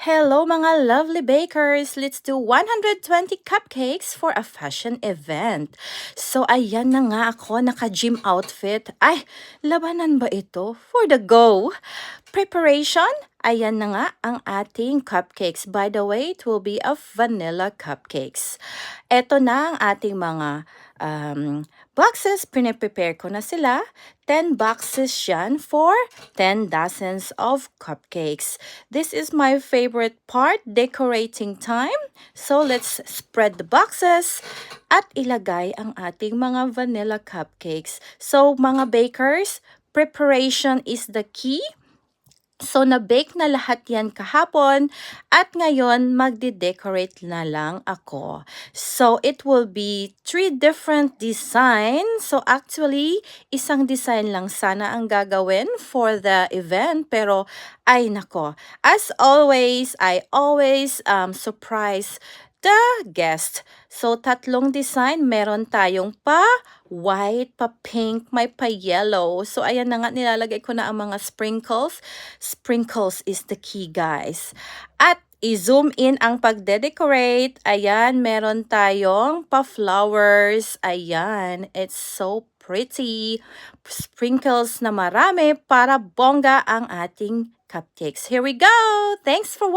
Hello mga lovely bakers! Let's do 120 cupcakes for a fashion event. So ayan na nga ako, naka-gym outfit. Ay, labanan ba ito? For the go! Preparation? Ayan na nga ang ating cupcakes. By the way, it will be a vanilla cupcakes. Ito na ang ating mga boxes. Pine-prepare ko na sila. 10 boxes yan for 10 dozens of cupcakes. This is my favorite part, decorating time. So let's spread the boxes at ilagay ang ating mga vanilla cupcakes. So mga bakers, preparation is the key. So, na-bake na lahat yan kahapon at ngayon magde-decorate na lang ako. So, it will be 3 different designs. So, actually, isang design lang sana ang gagawin for the event. Pero, ay nako. As always, I always surprise the guest. So, tatlong design. Meron tayong white, pa-pink, may pa-yellow. So, ayan na nga, nilalagay ko na ang mga sprinkles. Sprinkles is the key, guys. At i-zoom in ang pagde-decorate. Ayan, meron tayong pa-flowers. Ayan, it's so pretty. Sprinkles na marami para bongga ang ating cupcakes. Here we go! Thanks for watching!